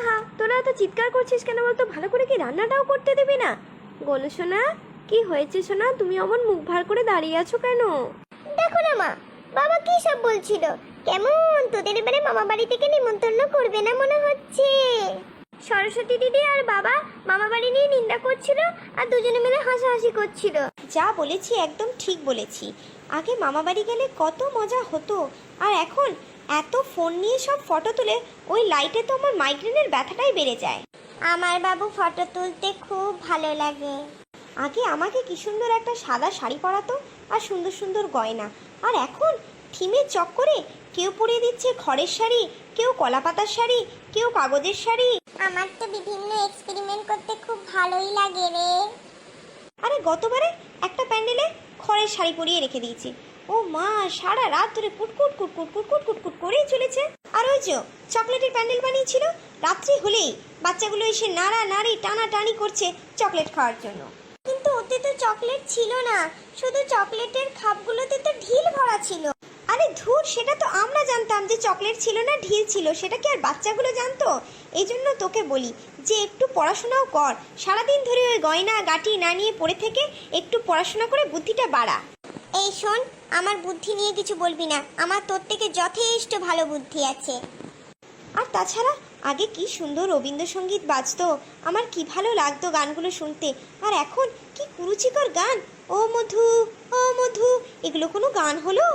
আহা, তোরা এত চিৎকার করছিস কেন বলতো? ভালো করে কি রান্নাটাও করতে দেবে না? গোলু সোনা, কি হয়েছে সোনা? তুমি অমন মুখ ভার করে দাঁড়িয়ে আছো কেন? দেখো না মা, বাবা কি সব বলছিল। কেমন তোদের এবারে মামা বাড়ি থেকে নিমন্ত্রণ করবে না মনে হচ্ছে। সরস্বতী দিদি আর বাবা মামা বাড়ি নিয়ে নিন্দা করছিল আর দুজনে মিলে হাসাহাসি করছিল। যা বলেছি একদম ঠিক বলেছি। আগে মামা বাড়ি গেলে কত মজা হতো, আর এখন এত ফোন নিয়ে সব ফটো তুলে ওই লাইটে তো আমার মাইগ্রেনের ব্যথাটাই বেড়ে যায়। আমার বাবু ফটো তুলতে খুব ভালো লাগে। আগে আমাকে কি সুন্দর একটা সাদা শাড়ি পরাতো আর সুন্দর সুন্দর গয়না, আর এখন থিমের চক্করে কেউ পরিয়ে দিচ্ছে খড়ের শাড়ি, কেউ কলাপাতার শাড়ি, কেউ কাগজের শাড়ি। আমার তো বিভিন্ন এক্সপেরিমেন্ট করতে খুব ভালোই লাগে রে। আরে গতবারে একটা প্যান্ডেলে খড়ের শাড়ি পরিয়ে রেখে দিয়েছি, ও মা সারা রাত ধরে কুটকুট কুটকুট কুটকুট কুটকুট করেই চলেছে। আর ওই যে চকলেটের প্যান্ডেল বানিয়েছিল, রাত্রি হলেই বাচ্চাগুলো এসে নাড়া নাড়ি টানা টানি করছে চকলেট খাওয়ার জন্য। কিন্তু ওতে তো চকলেট ছিল না, শুধু চকলেটের খাপগুলোতে তো ঢিল ভরা ছিল। আরে ধুর, সেটা তো আমরা জানতাম যে চকলেট ছিল না ঢিল ছিল, সেটা কি আর বাচ্চাগুলো জানতো? এই জন্য তোকে বলি যে একটু পড়াশোনাও কর, সারাদিন ধরে ওই গয়না গাটি না নিয়ে পড়ে থেকে একটু পড়াশোনা করে বুদ্ধিটা বাড়া। এই শোন, আমার বুদ্ধি নিয়ে কিছু বলবি না, আমার তোর থেকে যথেষ্ট ভালো বুদ্ধি আছে। আর তাছাড়া আগে কি সুন্দর রবীন্দ্রসঙ্গীত বাজতো, আমার কি ভালো লাগতো গানগুলো শুনতে। আর এখন কি কুরুচিকর গান, ও মধু ও মধু, এগুলো কোনো গান হলো?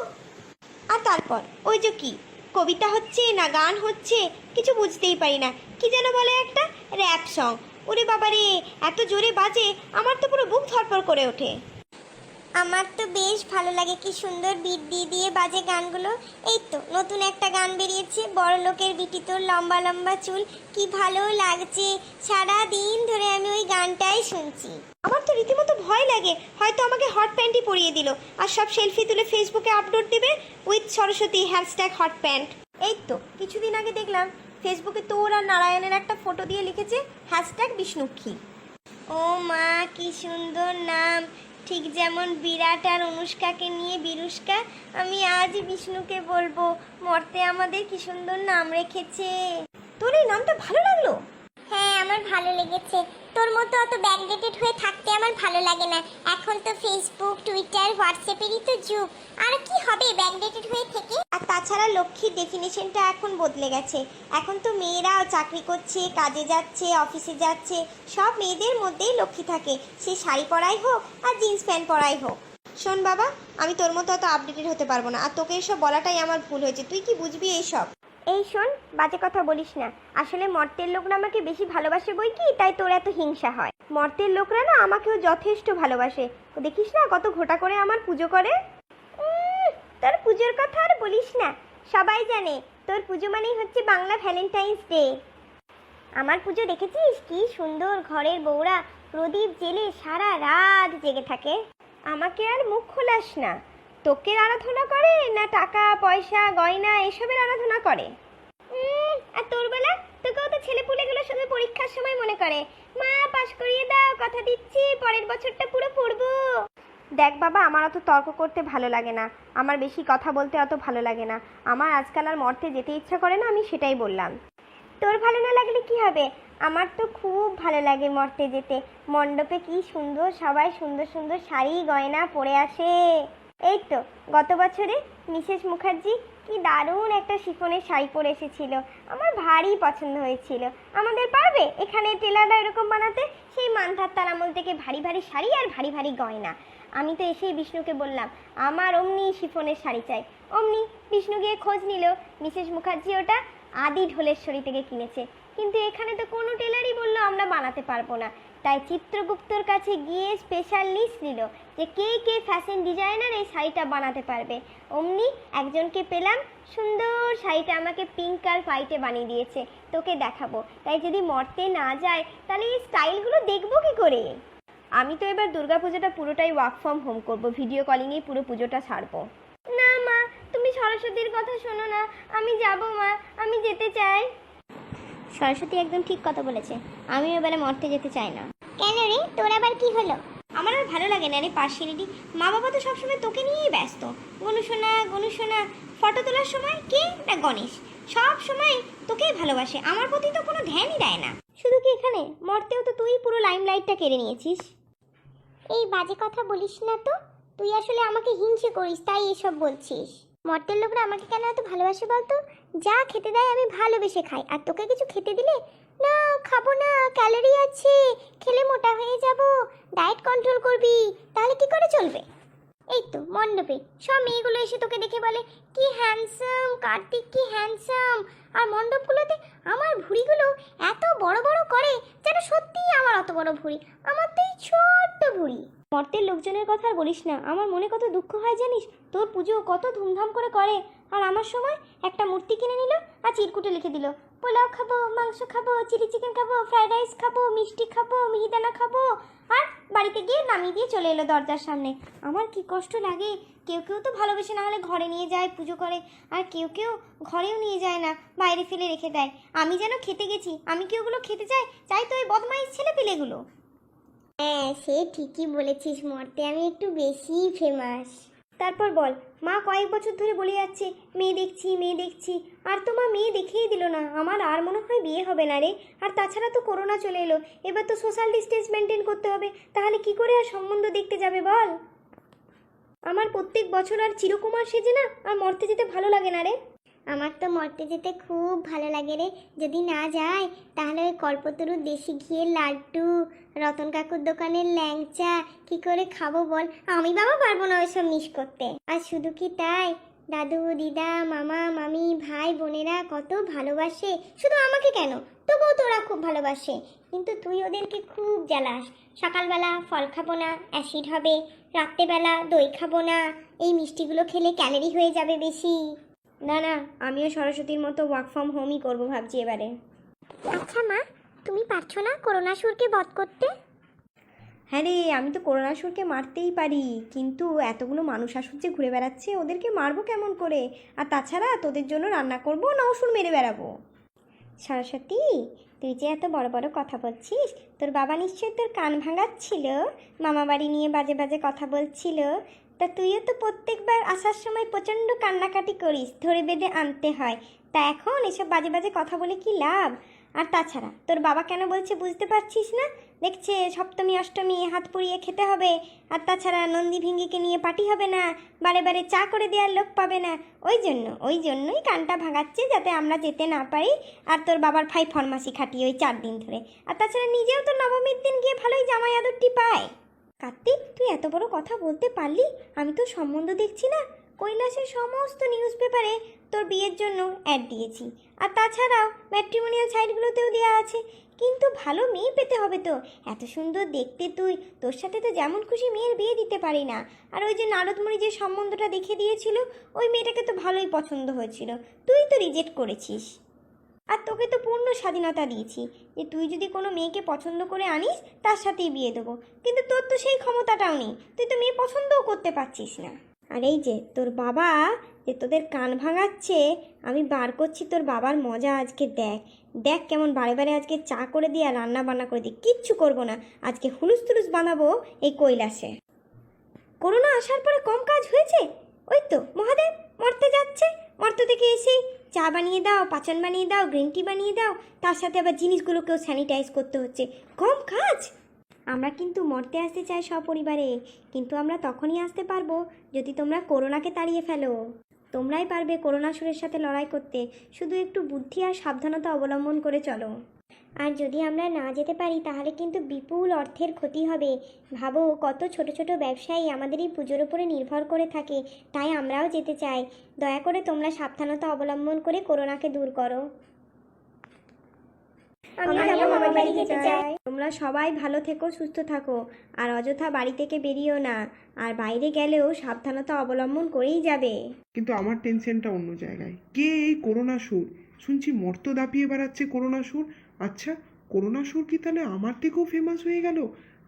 আর তারপর ওই যে কি কবিতা হচ্ছে না গান হচ্ছে কিছু বুঝতেই পারি না, কি যেন বলে একটা র্যাপ সং। ওরে বাবারে, এত জোরে বাজে আমার তো পুরো বুক ধরপড় করে ওঠে। আমার তো বেশ ভালো লাগে, কি সুন্দর বিট দিয়ে দিয়ে বাজে গানগুলো। এই তো নতুন একটা গান বেরিয়েছে, বড় লোকের বিটি তোর লম্বা লম্বা চুল, কি ভালো লাগছে। সারা দিন ধরে আমি ওই গানটাই শুনছি। আমার তো রীতিমতো ভয় লাগে, হয়তো আমাকে হট প্যান্টই পরিয়ে দিল আর সব সেলফি তুলে ফেসবুকে আপলোড দেবে with Saraswati hashtag hot pant. এই তো কিছুদিন আগে দেখলাম ফেসবুকে তোর আর নারায়ণের একটা ফটো দিয়ে লিখেছে হ্যাশট্যাগ বিষ্ণুক্ষী। ও মা, কি সুন্দর নাম, ঠিক যেমন বিরাট আর অনুষ্কাকে নিয়ে বিরুষ্কা, আমি আজই বিষ্ণুকে বলবো মর্তে আমাদের কি সুন্দর নাম রেখেছে। তোর এই নামটা ভালো লাগলো? হ্যাঁ, আমার ভালো লেগেছে। তোর মতো অত ব্যাকডেটেড হয়ে থাকতে আমার ভালো লাগে না। এখন তো ফেসবুক টুইটার হোয়াটসঅ্যাপেরই তো যুগ, আর কি হবে ব্যাকডেটেড হয়ে থেকে। আর তাছাড়া লক্ষ্মীর ডেফিনেশনটা এখন বদলে গেছে, এখন তো মেয়েরাও চাকরি করছে, কাজে যাচ্ছে, অফিসে যাচ্ছে, সব মেয়েদের মধ্যেই লক্ষ্মী থাকে, সে শাড়ি পরাই হোক আর জিন্স প্যান্ট পরাই হোক। শোন বাবা, আমি তোর মতো অত আপডেটেড হতে পারবো না, আর তোকে এসব বলাটাই আমার ভুল হয়েছে, তুই কি বুঝবি এইসব? এই শোন, বাজে কথা বলিস না। আসলে মর্তের লোকরা আমাকে বেশি ভালোবাসে বই কি, তাই তোর এত হিংসা হয়। মর্তের লোকরা না আমাকেও যথেষ্ট ভালোবাসে, দেখিস না কত ঘোটা করে আমার পুজো করে। তোর পুজোর কথা আর বলিস না, সবাই জানে তোর পুজো মানেই হচ্ছে বাংলা ভ্যালেন্টাইন্স ডে। আমার পুজো দেখেছিস, কি সুন্দর ঘরের বউরা প্রদীপ জেলে সারা রাত জেগে থাকে। আমাকে আর মুখ খোলাস না, তোকে আরাধনা করে না টাকা পয়সা গয়না এসবের আরাধনা করে? আর তোর বেলা তোকেও তো ছেলেপুলেগুলোর সঙ্গে পরীক্ষার সময় মনে করে, মা পাশ করিয়ে দাও, কথা দিচ্ছি পরের বছরটা পুরো পড়বো। দেখ বাবা, আমার অত তর্ক করতে ভালো লাগে না, আমার বেশি কথা বলতে অত ভালো লাগে না, আমার আজকাল আর মর্তে যেতে ইচ্ছা করে না, আমি সেটাই বললাম। তোর ভালো না লাগলে কি হবে, আমার তো খুব ভালো লাগে মর্তে যেতে। মণ্ডপে কি সুন্দর সবাই সুন্দর সুন্দর শাড়ি গয়না পরে আসে। এই তো গত বছরে মিসেস মুখার্জি কি দারুণ একটা শিফনের শাড়ি পরে এসেছিল, আমার ভারী পছন্দ হয়েছিল। আমাদের পারবে এখানে টেলাররা এরকম বানাতে, সেই মানধাত্তার আমল থেকে ভারী ভারী শাড়ি আর ভারী ভারী গয়না। আমি তো এসেই বিষ্ণুকে বললাম আমার অমনি শিফনের শাড়ি চাই। অমনি বিষ্ণু গিয়ে খোঁজ নিল, মিসেস মুখার্জি ওটা আদি ঢোলেশ্বরী থেকে কিনেছে। কিন্তু এখানে তো কোনো টেলারই বললো আমরা বানাতে পারবো না। তাই চিত্রগুপ্তর কাছে গিয়ে স্পেশাল লিস্ট নিল যে কে কে ফ্যাশন ডিজাইনার এই শাড়িটা বানাতে পারবে। অমনি একজনকে পেলাম, সুন্দর শাড়িটা আমাকে পিঙ্ক আর হোয়াইটে বানিয়ে দিয়েছে, তোকে দেখাবো। তাই যদি মর্তে না যায় তাহলে এই স্টাইলগুলো দেখবো কি করে। আমি তো এবার দুর্গাপুজোটা পুরোটাই ওয়ার্ক ফ্রম হোম করব, ভিডিও কলিংয়েই পুরো পুজোটা ছাড়বো। না মা, তুমি সরস্বতীর কথা শোনো না, আমি যাব মা, আমি যেতে চাই। সরস্বতী একদম ঠিক কথা বলেছে, আমি এবারে মর্তে যেতে চাই না। কেন রে, তোর আবার কি হলো? আমার আর ভালো লাগে না রে পার্সিয়ালিটি, মা বাবা তো সবসময় তোকে নিয়েই ব্যস্ত। গনুসোনা গনুসোনা, ফটো তোলার সময় কে না গণেশ, সব সময় তোকেই ভালোবাসে, আমার প্রতি তো কোনো ধ্যানই দেয় না। শুধু কি এখানে, মর্তেও তো তুই পুরো লাইমলাইটটা কেড়ে নিয়েছিস। এই বাজে কথা বলিস না তো, তুই আসলে আমাকে হিংসে করিস তাই এসব বলছিস। মর্তের লোকরা আমাকে কেন এত ভালোবাসে বলতো? যা খেতে দেয় আমি ভালোবেসে খাই, আর তোকে কিছু খেতে দিলে না খাবো না, ক্যালোরি আছে, খেলে মোটা হয়ে যাব, ডায়েট কন্ট্রোল করবি, তাহলে কি করে চলবে? এই তো মণ্ডপে সব মেয়েগুলো এসে তোকে দেখে বলে কি হ্যান্ডসাম কার্তিক, কি হ্যান্ডসাম। আর মণ্ডপগুলোতে আমার ভুঁড়িগুলো এত বড় বড় করে যেন সত্যিই আমার অত বড় ভুঁড়ি, আমার তো এই ছোট্ট ভুঁড়ি। মর্তের লোকজনের কথা আর বলিস না, আমার মনে কত দুঃখ হয় জানিস। তোর পুজো কত ধুমধাম করে আর আমার সময় একটা মূর্তি কিনে নিল আর চিরকুটে লিখে দিল পোলাও খাবো, মাংস খাবো, চিলি চিকেন খাবো, ফ্রাইড রাইস খাবো, মিষ্টি খাবো, মিহিদানা খাবো, আর বাড়িতে গিয়ে নামিয়ে দিয়ে চলে এলো দরজার সামনে। আমার কি কষ্ট লাগে। কেউ কেউ তো ভালোবেসে না হলে ঘরে নিয়ে যায় পুজো করে, আর কেউ কেউ ঘরেও নিয়ে যায় না, বাইরে ফেলে রেখে দেয়। আমি যেন খেতে গেছি, আমি কি ওগুলো খেতে চাই তো এই বদমাইশ ছেলে পেলেগুলো। হ্যাঁ সে ঠিকই বলেছিস, মর্তে আমি একটু বেশি ফেমাস। তারপর বল, মা কয়েক বছর ধরে বলে যাচ্ছে মেয়ে দেখছি, আর তো মা মেয়ে দেখেই দিল না। আমার আর মনে হয় বিয়ে হবে না রে। আর তাছাড়া তো করোনা চলে এলো, এবার তো সোশ্যাল ডিস্টেন্স মেনটেন করতে হবে, তাহলে কি করে আর সম্বন্ধ দেখতে যাবে বল? আমার প্রত্যেক বছর আর চিরকুমার সেজে না আর মরতে যেতে ভালো লাগে না রে। আমার তো মরতে যেতে খুব ভালো লাগে রে। যদি না যায় তাহলে ওই কল্পতরুর দেশি ঘিয়ের লাড্ডু, রতন কাকুর দোকানের ল্যাংচা কি করে খাবো বল? আমি বাবা পারবো না ওইসব মিস করতে। আর শুধু কি তাই, দাদু দিদা মামা মামি ভাই বোনেরা কত ভালোবাসে, শুধু আমাকে কেন তবুও তোরা খুব ভালোবাসে, কিন্তু তুই ওদেরকে খুব জ্বালাস। সকালবেলা ফল খাবো না, অ্যাসিড হবে, রাত্রেবেলা দই খাবো না, এই মিষ্টিগুলো খেলে ক্যালোরি হয়ে যাবে বেশি। না, আমিও সরস্বতীর মতো ওয়ার্ক ফ্রম হোমই করবো ভাবছি এবারে। আচ্ছা মা, তুমি পারছো না করোনাসুরকে বধ করতে? হ্যাঁ রে, আমি তো করোনাসুরকে মারতেই পারি, কিন্তু এতগুলো মানুষ আসুর যে ঘুরে বেড়াচ্ছে ওদেরকে মারবো কেমন করে? আর তাছাড়া তোদের জন্য রান্না করবো না অসুর মেরে বেড়াবো? সরস্বতী, তুই যে এত বড় বড় কথা বলছিস, তোর বাবা নিশ্চয়ই তোর কান ভাঙাচ্ছিল, মামা বাড়ি নিয়ে বাজে বাজে কথা বলছিল। তা তুইও তো প্রত্যেকবার আসার সময় প্রচণ্ড কান্নাকাটি করিস, ধরে বেঁধে আনতে হয়। তা এখন এসব বাজে বাজে কথা বলে কি লাভ? আর তাছাড়া তোর বাবা কেন বলছে বুঝতে পারছিস না? দেখছে সপ্তমী অষ্টমী হাত পুড়িয়ে খেতে হবে, আর তাছাড়া নন্দী ভিঙ্গিকে নিয়ে পার্টি হবে না, বারে বারে চা করে দেওয়ার লোক পাবে না। ওই জন্যই কানটা ভাঙাচ্ছে, যাতে আমরা যেতে না পারি। আর তোর বাবার ভাই ফরমাসি খাটিয়ে ওই 4 দিন ধরে। আর তাছাড়া নিজেও তো নবমীর দিন গিয়ে ভালোই জামাই আদরটি পায়। কার্তিক, তুই এত বড় কথা বলতে পারলি? আমি তো সম্বন্ধ দেখছি না। কৈলাসের সমস্ত নিউজ পেপারে তোর বিয়ের জন্য অ্যাড দিয়েছি, আর তাছাড়াও ম্যাট্রিমোনিয়াল সাইটগুলোতেও দেওয়া আছে। কিন্তু ভালো মেয়ে পেতে হবে তো, এত সুন্দর দেখতে তুই, তোর সাথে তো যেমন খুশি মেয়ের বিয়ে দিতে পারি না। আর ওই যে নারদমণি যে সম্বন্ধটা দেখে দিয়েছিল, ওই মেয়েটাকে তো ভালোই পছন্দ হয়েছিল, তুই তো রিজেক্ট করেছিস। আর তোকে তো পূর্ণ স্বাধীনতা দিয়েছি যে তুই যদি কোনো মেয়েকে পছন্দ করে আনিস তার সাথেই বিয়ে দেবো, কিন্তু তোর তো সেই ক্ষমতাটাও নেই, তুই তো মেয়ে পছন্দও করতে পারছিস না। আর এই যে তোর বাবা যে তোদের কান ভাঙাচ্ছে, আমি বার করছি তোর বাবার মজা। আজকে দেখ কেমন বারে বারে আজকে চা করে দিয়ে আর রান্না বান্না করে দিই, কিচ্ছু করবো না আজকে, হুলুস তুলুস বানাবো এই কৈলাসে। করোনা আসার পরে কম কাজ হয়েছে? ওই তো মহাদেব মরতে যাচ্ছে, মরতে থেকে এসেই চা বানিয়ে দাও, পাচন বানিয়ে দাও, গ্রিন টি বানিয়ে দাও, তার সাথে আবার জিনিসগুলোকেও স্যানিটাইজ করতে হচ্ছে, কম কাজ? আমরা কিন্তু মরতে আসতে চাই সপরিবারে, কিন্তু আমরা তখনই আসতে পারবো যদি তোমরা করোনাকে তাড়িয়ে ফেলো। তোমরাই পারবে করোনাসুরের সাথে লড়াই করতে, শুধু একটু বুদ্ধি আর সাবধানতা অবলম্বন করে চলো। আর যদি আমরা না যেতে পারি তাহলে কিন্তু বিপুল অর্থের ক্ষতি হবে। ভাবো কত ছোট ছোট ব্যবসায়ী আমাদের এই পুজোর উপরে নির্ভর করে থাকে, তাই আমরাও যেতে চাই। দয়া করে তোমরা সাবধানতা অবলম্বন করে করোনাকে দূর করো। তোমরা সবাই ভালো থেকো, সুস্থ থাকো, আর অযথা বাড়ি থেকে বেরিও না, আর বাইরে গেলেও সাবধানতা অবলম্বন করেই যাবে। কিন্তু আমার টেনশনটা অন্য জায়গায়। কে এই করোনাসুর? শুনছি মর্ত দাপিয়ে বেড়াচ্ছে করোনাসুর। আচ্ছা, করোনাসুর কি তাহলে আমার থেকেও ফেমাস হয়ে গেল?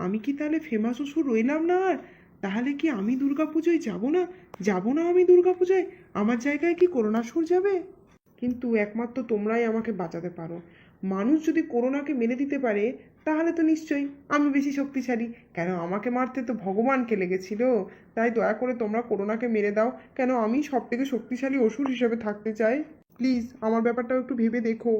আমি কি তাহলে ফেমাস অসুর রইলাম না আর? তাহলে কি আমি দুর্গাপুজোয় যাব না আমি দুর্গাপূজায়? আমার জায়গায় কি করোনাসুর যাবে? কিন্তু একমাত্র তোমরাই আমাকে বাঁচাতে পারো। মানুষ যদি করোনাকে মেরে দিতে পারে তাহলে তো নিশ্চয়ই আমি বেশি শক্তিশালী। কেন আমাকে মারতে তো ভগবানকে লেগেছিল। তাই দয়া করে তোমরা করোনাকে মেরে দাও, কেন আমি সব থেকে শক্তিশালী অসুর হিসেবে থাকতে চাই। প্লিজ আমার ব্যাপারটাও একটু ভেবে দেখো।